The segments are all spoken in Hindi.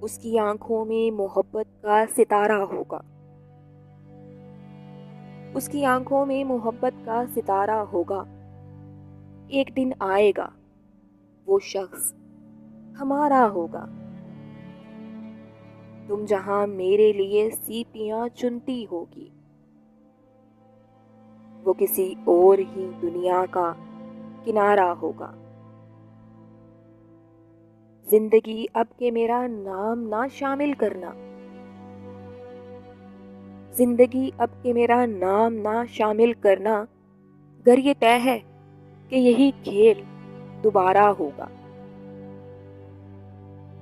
उसकी आंखों में मोहब्बत का सितारा होगा। उसकी आंखों में मोहब्बत का सितारा होगा। एक दिन आएगा वो शख्स हमारा होगा। तुम जहां मेरे लिए सीपियां चुनती होगी, वो किसी और ही दुनिया का किनारा होगा। जिंदगी अब के मेरा नाम ना शामिल करना। जिंदगी अब के मेरा नाम ना शामिल करना। अगर ये तय है कि यही खेल दोबारा होगा।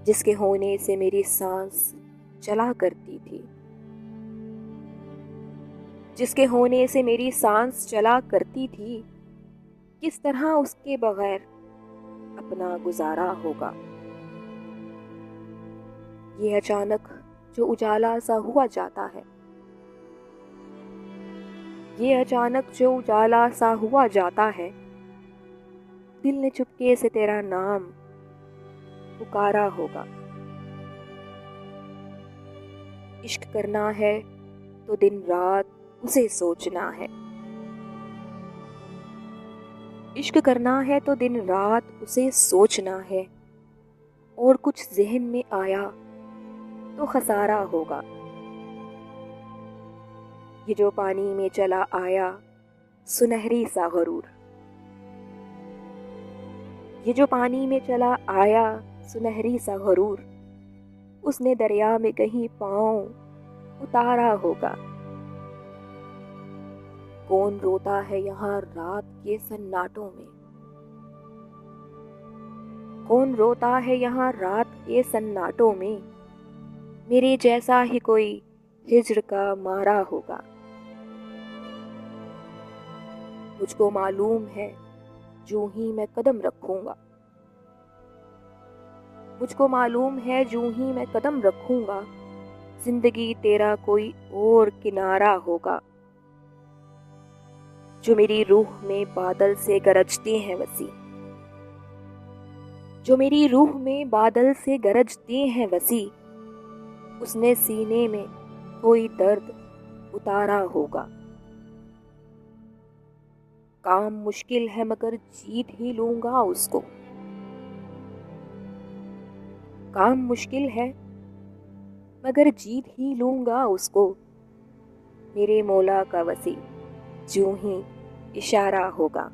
जिसके होने से मेरी सांस चला करती थी, जिसके होने से मेरी सांस चला करती थी, किस तरह उसके बगैर अपना गुजारा होगा। ये अचानक जो उजाला सा हुआ जाता है, ये अचानक जो उजाला सा हुआ जाता है, दिल ने चुपके से तेरा नाम पुकारा होगा। इश्क करना है तो दिन रात उसे सोचना है। इश्क करना है तो दिन रात उसे सोचना है। और कुछ ज़हन में आया तो खसारा होगा। ये जो पानी में चला आया सुनहरी सा गरूर, ये जो पानी में चला आया सुनहरी सा गरूर, उसने दरिया में कहीं पाँव उतारा होगा। कौन रोता है यहाँ रात के सन्नाटों में, कौन रोता है यहाँ रात के सन्नाटों में, मेरे जैसा ही कोई हिज्र का मारा होगा। मुझको मालूम है जो ही मैं कदम रखूंगा, मुझको मालूम है जो ही मैं कदम रखूंगा, जिंदगी तेरा कोई और किनारा होगा। जो मेरी रूह में बादल से गरजते हैं वसी, जो मेरी रूह में बादल से गरजते हैं वसी, उसने सीने में कोई दर्द उतारा होगा। काम मुश्किल है मगर जीत ही लूंगा उसको, काम मुश्किल है मगर जीत ही लूंगा उसको, मेरे मौला का वसी यूं ही इशारा होगा।